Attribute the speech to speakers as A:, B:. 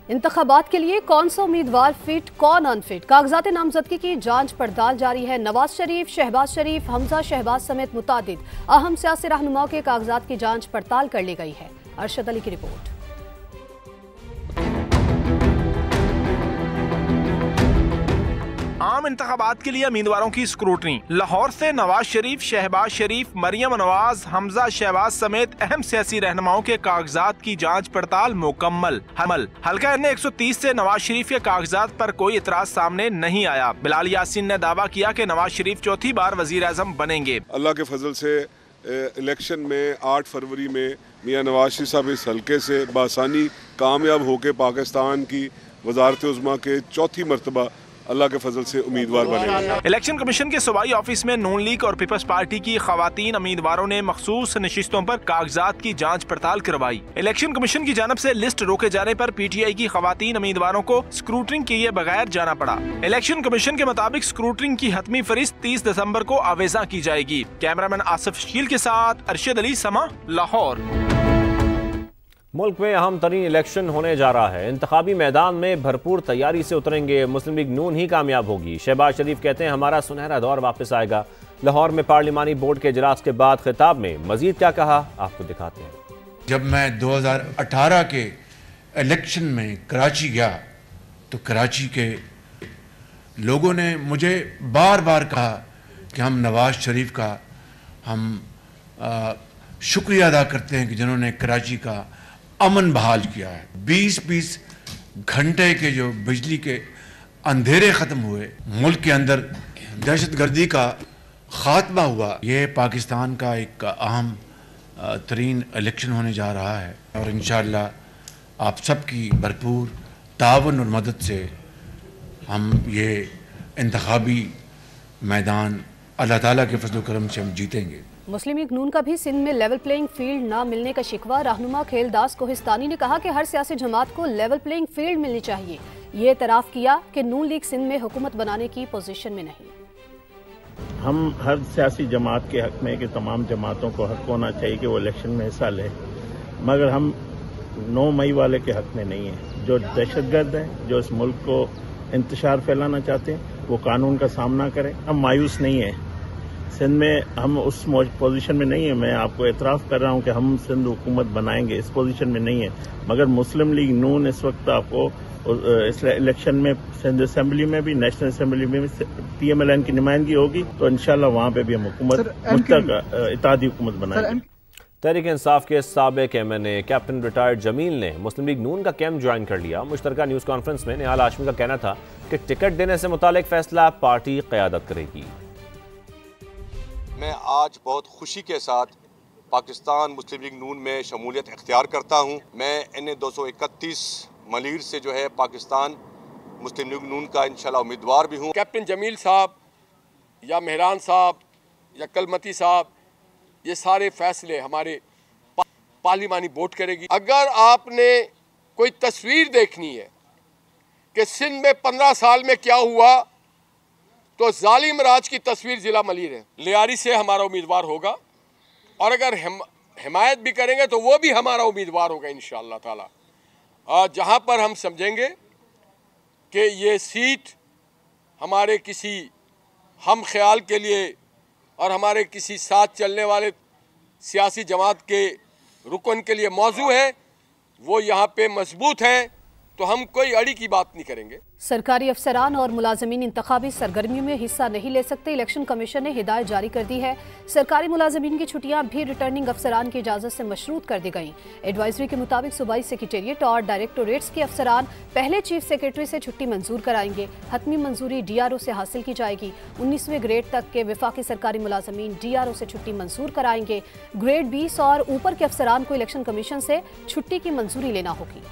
A: इंतखाबात के लिए कौन सा उम्मीदवार फिट, कौन अनफिट, कागजात नामजदगी की जांच पड़ताल जारी है। नवाज शरीफ, शहबाज शरीफ, हमजा शहबाज समेत मुतादिद अहम सियासी रहनुमाओं के कागजात की जांच पड़ताल कर ली गई है। अरशद अली की रिपोर्ट।
B: आम इंतखाबात के लिए उम्मीदवारों की स्क्रूटनी। लाहौर से नवाज शरीफ, शहबाज शरीफ, मरियम नवाज, हमजा शहबाज समेत अहम सियासी रहनुमाओं के कागजात की जांच पड़ताल मुकम्मल। हल्का N 130 से नवाज शरीफ के कागजात पर कोई इतराज सामने नहीं आया। बिलाल यासीन ने दावा किया कि नवाज शरीफ चौथी बार वजीर आजम बनेंगे।
C: अल्लाह के फजल से इलेक्शन में 8 फरवरी में मियां नवाज शरीफ साहब इस हल्के से बासानी कामयाब होकर पाकिस्तान की वजारत उज़्मा के चौथी मरतबा अल्लाह के फजल से उम्मीदवार बने।
B: इलेक्शन कमीशन के सूबाई ऑफिस में नून लीग और पीपल्स पार्टी की खवातीन उम्मीदवारों ने मखसूस नशिस्तों पर कागजात की जांच पड़ताल करवाई। इलेक्शन कमीशन की जानब से लिस्ट रोके जाने पर PTI की खवातीन उम्मीदवारों को स्क्रूटनिंग किए बगैर जाना पड़ा। इलेक्शन कमीशन के मुताबिक स्क्रूटनिंग की हतमी फरिस्त 30 दिसंबर को आवेजा की जाएगी। कैमरामैन आसिफ शील के साथ अरशद अली, समा, लाहौर।
D: मुल्क में अहम तरीन इलेक्शन होने जा रहा है। इंतखाबी मैदान में भरपूर तैयारी से उतरेंगे। मुस्लिम लीग नून ही कामयाब होगी। शहबाज शरीफ कहते हैं हमारा सुनहरा दौर वापस आएगा। लाहौर में पार्लिमानी बोर्ड के इजलास के बाद खिताब में मजीद क्या कहा, आपको दिखाते हैं।
E: जब मैं 2018 के इलेक्शन में कराची गया तो कराची के लोगों ने मुझे बार बार कहा कि हम नवाज शरीफ का हम शुक्रिया अदा करते हैं कि जिन्होंने कराची का अमन बहाल किया है। 20-20 घंटे के जो बिजली के अंधेरे ख़त्म हुए, मुल्क के अंदर दहशतगर्दी का ख़ात्मा हुआ। ये पाकिस्तान का एक अहम तरीन इलेक्शन होने जा रहा है और इंशाअल्लाह आप सबकी भरपूर तावन और मदद से हम ये इंतखाबी मैदान अल्लाह ताला के फजल करम से हम जीतेंगे।
A: मुस्लिम लीग नून का भी सिंध में लेवल प्लेइंग फील्ड न मिलने का शिकवा। रहनुमा खेलदास कोहिस्तानी ने कहा कि हर सियासी जमात को लेवल प्लेइंग फील्ड मिलनी चाहिए। ये एतराफ़ किया कि नून लीग सिंध में हुकूमत बनाने की पोजीशन में नहीं।
F: हम हर सियासी जमात के हक में कि तमाम जमातों को हक होना चाहिए कि वो इलेक्शन में हिस्सा ले, मगर हम 9 मई वाले के हक में नहीं है। जो दहशतगर्द हैं, जो इस मुल्क को इंतशार फैलाना चाहते हैं, वो कानून का सामना करें। हम मायूस नहीं हैं। सिंध में हम उस पोजीशन में नहीं है। मैं आपको एतराफ़ कर रहा हूं कि हम सिंध हुकूमत बनाएंगे, इस पोजीशन में नहीं है। मगर मुस्लिम लीग नून इस वक्त आपको इस इलेक्शन में सिंध असेंबली में भी, नेशनल असेंबली में भी PMLN की नुमाइंदगी होगी तो इंशाल्लाह वहां पे भी हम हुकूमत इत्तेहादी हुकूमत बनाएंगे।
D: तहरीक इंसाफ के साबिक MNA कैप्टन रिटायर्ड जमील ने मुस्लिम लीग नून का कैंप ज्वाइन कर लिया। मुश्तरका न्यूज़ कॉन्फ्रेंस में निहाल हाशमी का कहना था कि टिकट देने से मुतालिक फैसला पार्टी क़यादत करेगी।
G: मैं आज बहुत खुशी के साथ पाकिस्तान मुस्लिम लीग नून में शमूलियत इख्तियार करता हूँ। मैं NA 231 मलीर से जो है पाकिस्तान मुस्लिम लीग नून का इंशाल्लाह उम्मीदवार भी हूँ।
H: कैप्टन जमील साहब या मेहरान साहब या कलमती साहब, ये सारे फैसले हमारे पार्लिमानी बोर्ड करेगी। अगर आपने कोई तस्वीर देखनी है कि सिंध में 15 साल में क्या हुआ तो जालिम राज की तस्वीर जिला मलीर है। लियारी से हमारा उम्मीदवार होगा और अगर हिमायत भी करेंगे तो वो भी हमारा उम्मीदवार होगा इंशाअल्लाह ताला। जहां पर हम समझेंगे कि ये सीट हमारे किसी हम ख्याल के लिए और हमारे किसी साथ चलने वाले सियासी जमात के रुकन के लिए मौजू है, वो यहाँ पे मजबूत हैं, तो हम कोई अड़ी की बात नहीं करेंगे।
A: सरकारी अफसरान और मुलाजमीन इंतखाबी सरगर्मियों में हिस्सा नहीं ले सकते। इलेक्शन कमीशन ने हिदायत जारी कर दी है। सरकारी मुलाजमीन की छुट्टियां भी रिटर्निंग अफसरान की इजाजत से मशरूत कर दी गई। एडवाइजरी के मुताबिक सूबाई सेक्रेटेरिएट और डायरेक्टोरेट्स के अफसरान पहले चीफ सेक्रेटरी से छुट्टी मंजूर कराएंगे। हतमी मंजूरी DRO से हासिल की जाएगी। 19वें ग्रेड तक के विफाकी सरकारी मुलाजमीन DRO से छुट्टी मंजूर कराएंगे। ग्रेड 20 और ऊपर के अफसरान को इलेक्शन कमीशन से छुट्टी की मंजूरी लेना होगी।